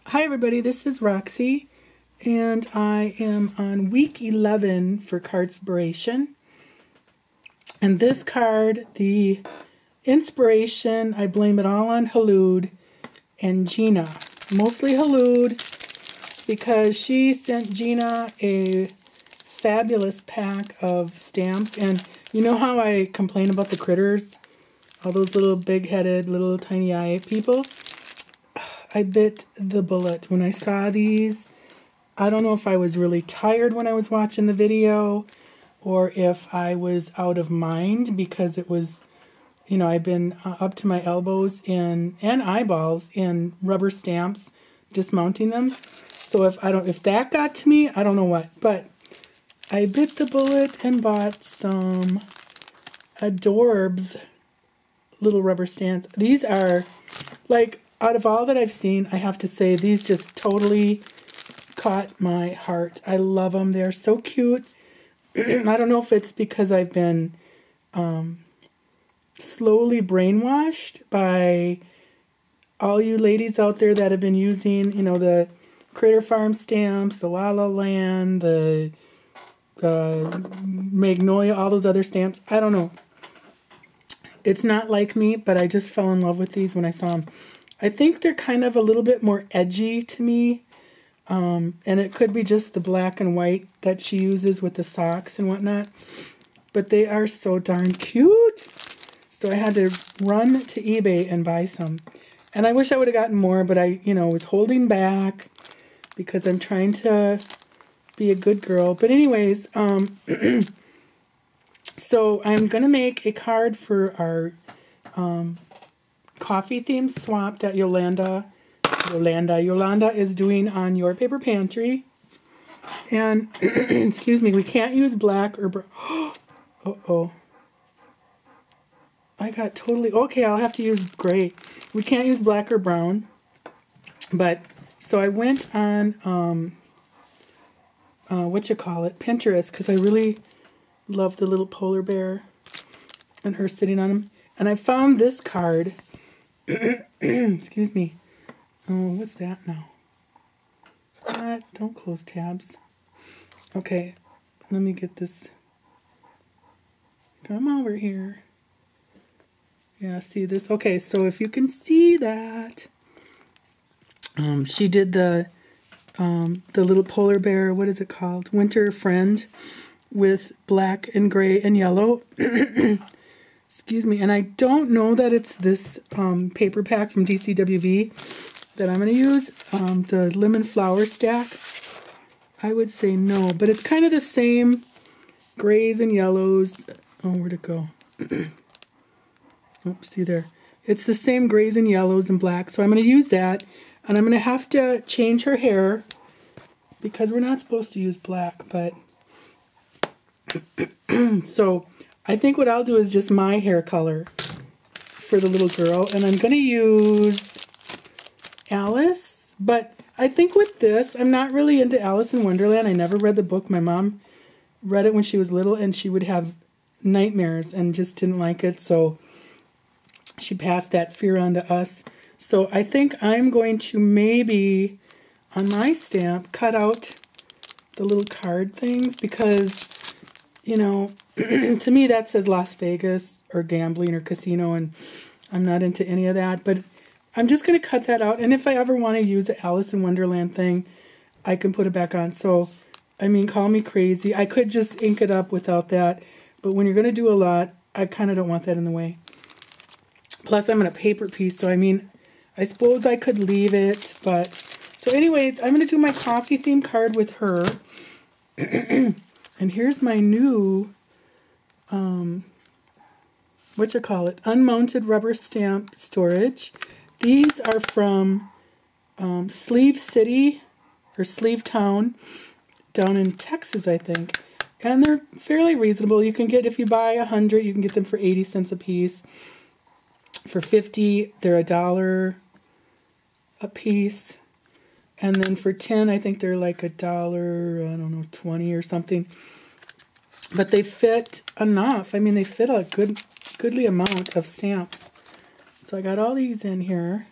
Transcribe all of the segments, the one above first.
Hi everybody, this is Roxy, and I am on week 11 for Card-Spiration. And this card, the inspiration, I blame it all on Halud and Gina. Mostly Halud, because she sent Gina a fabulous pack of stamps. And you know how I complain about the critters? All those little big-headed, little tiny eye people? I bit the bullet when I saw these. I don't know if I was really tired when I was watching the video or if I was out of mind because it was, you know, I've been up to my elbows in and eyeballs in rubber stamps, dismounting them. So if that got to me, I don't know what. But I bit the bullet and bought some Adorbs little rubber stamps. These are like, out of all that I've seen, I have to say these just totally caught my heart. I love them. They're so cute. I don't know if it's because I've been slowly brainwashed by all you ladies out there that have been using, you know, the Critter Farm stamps, the La La Land, the Magnolia, all those other stamps. I don't know. It's not like me, but I just fell in love with these when I saw them. I think they're kind of a little bit more edgy to me, and it could be just the black and white that she uses with the socks and whatnot, but they are so darn cute. So I had to run to eBay and buy some, and I wish I would have gotten more, but I, you know, was holding back because I'm trying to be a good girl. But anyways, so I'm going to make a card for our coffee theme swap that Yolanda is doing on Your Paper Pantry. And, excuse me, we can't use black or brown. Uh-oh. I got totally, okay, I'll have to use gray. We can't use black or brown. But, so I went on, Pinterest, because I really love the little polar bear and her sitting on him. And I found this card. Excuse me. Oh, what's that now? What? Don't close tabs. Okay, let me get this. Come over here. Yeah, see this? Okay, so if you can see that, she did the little polar bear. What is it called? Winter Friend, with black and gray and yellow. Excuse me, and I don't know that it's this paper pack from DCWV that I'm going to use, the lemon flower stack. I would say no, but it's kind of the same grays and yellows. Oh, where'd it go? Oops, see there. It's the same grays and yellows and black, so I'm going to use that, and I'm going to have to change her hair because we're not supposed to use black, but so I think what I'll do is just my hair color for the little girl. And I'm going to use Alice. But I think with this, I'm not really into Alice in Wonderland. I never read the book. My mom read it when she was little, and she would have nightmares and just didn't like it. So she passed that fear on to us. So I think I'm going to maybe, on my stamp, cut out the little card things because, you know, to me that says Las Vegas or gambling or casino, and I'm not into any of that. But I'm just going to cut that out, and if I ever want to use the Alice in Wonderland thing, I can put it back on. So, I mean, call me crazy. I could just ink it up without that, but when you're going to do a lot, I kind of don't want that in the way. Plus, I'm going to paper piece, so I mean, I suppose I could leave it, but... So anyways, I'm going to do my coffee theme card with her. And here's my new, unmounted rubber stamp storage. These are from Sleeve City, or Sleeve Town, down in Texas, I think. And they're fairly reasonable. You can get, if you buy 100, you can get them for 80 cents a piece. For 50, they're $1 a piece. And then for 10, I think they're like $1, I don't know, 20 or something. But they fit enough. I mean, they fit a goodly amount of stamps. So I got all these in here.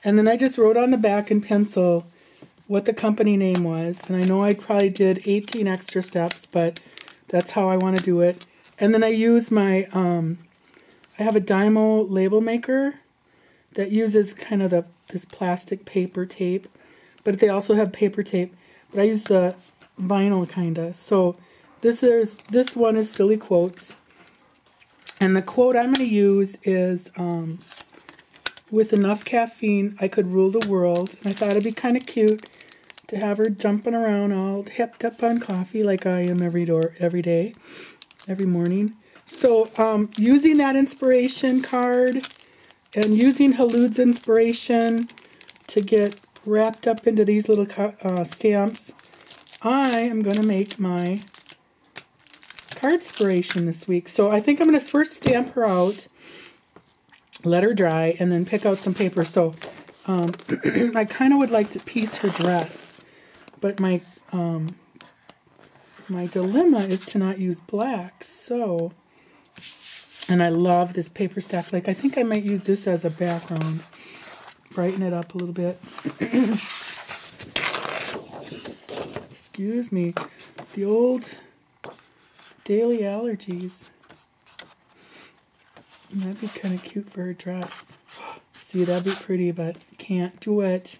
And then I just wrote on the back in pencil what the company name was. And I know I probably did 18 extra steps, but that's how I want to do it. And then I use my, I have a Dymo label maker that uses kind of this plastic paper tape. But they also have paper tape. But I use the vinyl kind of. So this one is silly quotes. And the quote I'm going to use is, with enough caffeine, I could rule the world. And I thought it'd be kind of cute to have her jumping around all hipped up on coffee like I am every day, every morning. So using that inspiration card and using Halud's inspiration to get wrapped up into these little stamps, I am going to make my Card-Spiration this week. So I think I'm going to first stamp her out, let her dry, and then pick out some paper. So I kind of would like to piece her dress, but my dilemma is to not use black. So, and I love this paper stack. Like, I think I might use this as a background, brighten it up a little bit. Excuse me, the old daily allergies. And that'd be kind of cute for her dress. See, that'd be pretty, but can't do it.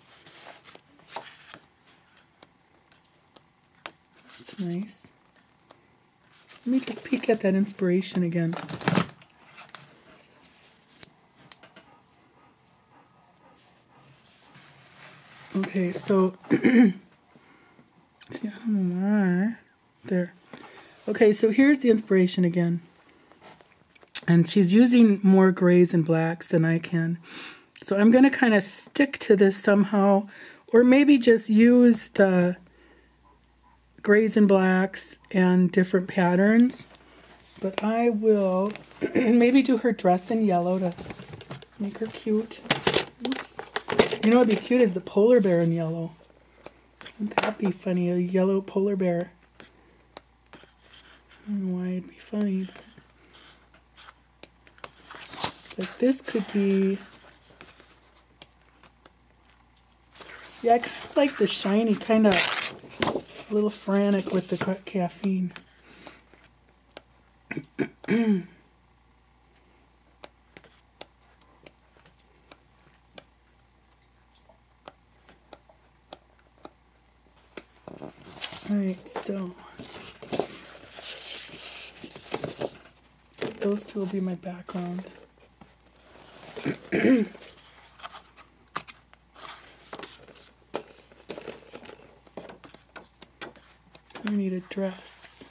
That's nice. Let me just peek at that inspiration again. Okay, so see, there. Okay, so here's the inspiration again. And she's using more grays and blacks than I can. So I'm going to kind of stick to this somehow, or maybe just use the grays and blacks and different patterns. But I will maybe do her dress in yellow to make her cute. Oops. You know what would be cute is the polar bear in yellow. Wouldn't that be funny? A yellow polar bear. I don't know why it'd be funny, but this could be, yeah, I kind of like the shiny, kind of a little frantic with the caffeine. Alright, so those two will be my background. I need a dress.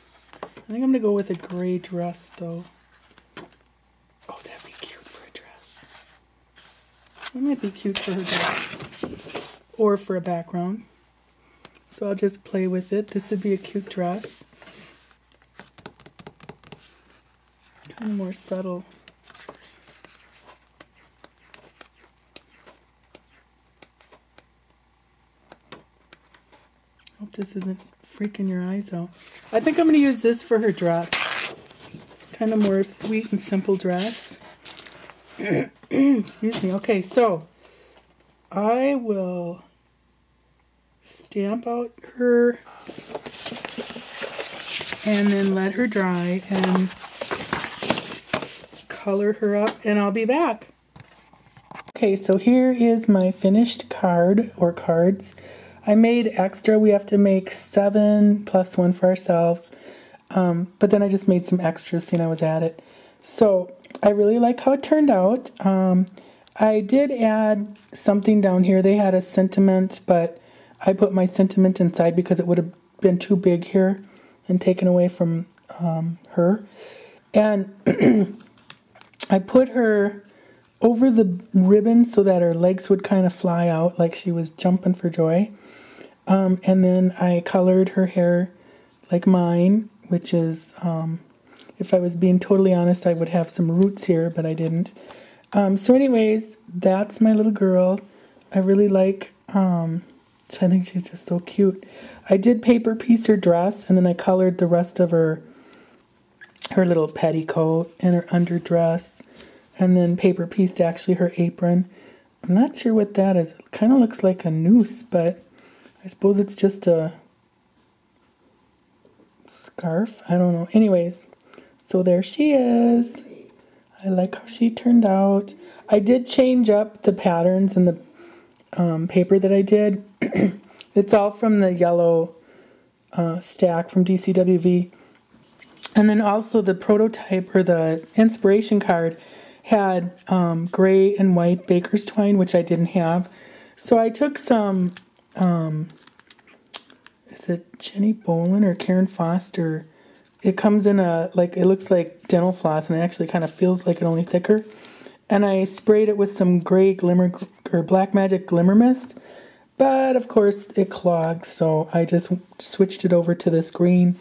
I think I'm going to go with a gray dress, though. Oh, that'd be cute for a dress. That might be cute for her dress. Or for a background. So I'll just play with it. This would be a cute dress. Kind of more subtle. Hope this isn't freaking your eyes out. I think I'm going to use this for her dress. Kind of more sweet and simple dress. Excuse me. Okay, so I will stamp out her and then let her dry and color her up, and I'll be back. Okay, so here is my finished card or cards. I made extra. We have to make 7 plus 1 for ourselves. But then I just made some extras seeing I was at it. So I really like how it turned out. I did add something down here. They had a sentiment, but I put my sentiment inside because it would have been too big here and taken away from her. And I put her over the ribbon so that her legs would kind of fly out like she was jumping for joy. And then I colored her hair like mine, which is, if I was being totally honest, I would have some roots here, but I didn't. So anyways, that's my little girl. I really like, I think she's just so cute. I did paper piece her dress, and then I colored the rest of her little petticoat and her underdress, and then paper pieced actually her apron. I'm not sure what that is. It kind of looks like a noose, but I suppose it's just a scarf. I don't know. Anyways, so there she is. I like how she turned out. I did change up the patterns and the paper that I did. It's all from the yellow stack from DCWV. And then also the prototype or the inspiration card had gray and white baker's twine, which I didn't have. So I took some, is it Jenny Bolin or Karen Foster? It comes in a, like, it looks like dental floss, and it actually kind of feels like it, only thicker. And I sprayed it with some gray glimmer, or Black Magic Glimmer Mist. But, of course, it clogged, so I just switched it over to this green,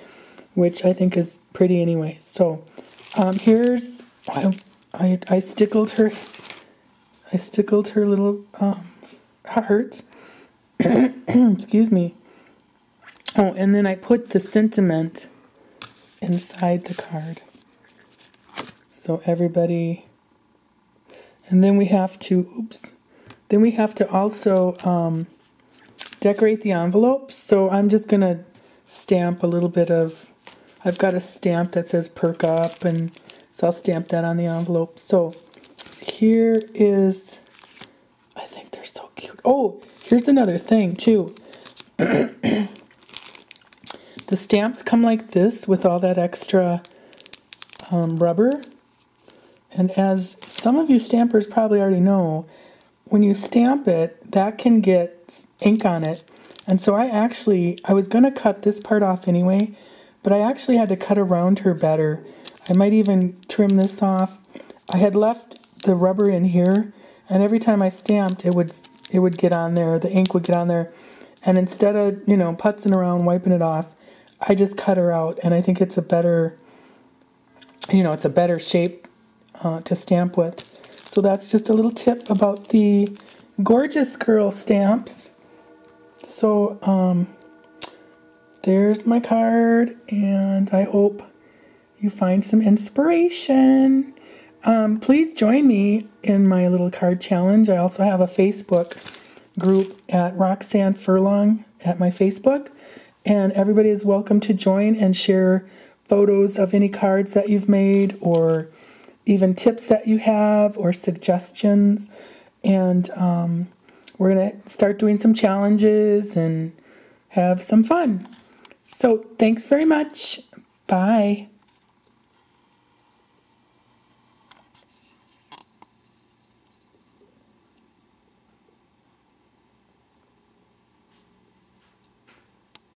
which I think is pretty anyway. So, here's, I stickled her little heart. Excuse me. Oh, and then I put the sentiment inside the card. So everybody, and then we have to, then we have to also decorate the envelopes. So I'm just going to stamp a little bit of, I've got a stamp that says perk up, and so I'll stamp that on the envelope. So here is, I think they're so cute. Oh, here's another thing too. The stamps come like this with all that extra rubber. And as some of you stampers probably already know, when you stamp it, that can get ink on it. And so I was going to cut this part off anyway, but I actually had to cut around her better. I might even trim this off. I had left the rubber in here, and every time I stamped, it would get on there, the ink would get on there. And instead of, putzing around, wiping it off, I just cut her out, and I think it's a better, it's a better shape to stamp with. So that's just a little tip about the Gorjuss Girl stamps. So there's my card, and I hope you find some inspiration. Please join me in my little card challenge. I also have a Facebook group at Roxanne Furlong at my Facebook, and everybody is welcome to join and share photos of any cards that you've made, or even tips that you have, or suggestions. And we're going to start doing some challenges and have some fun. So thanks very much. Bye.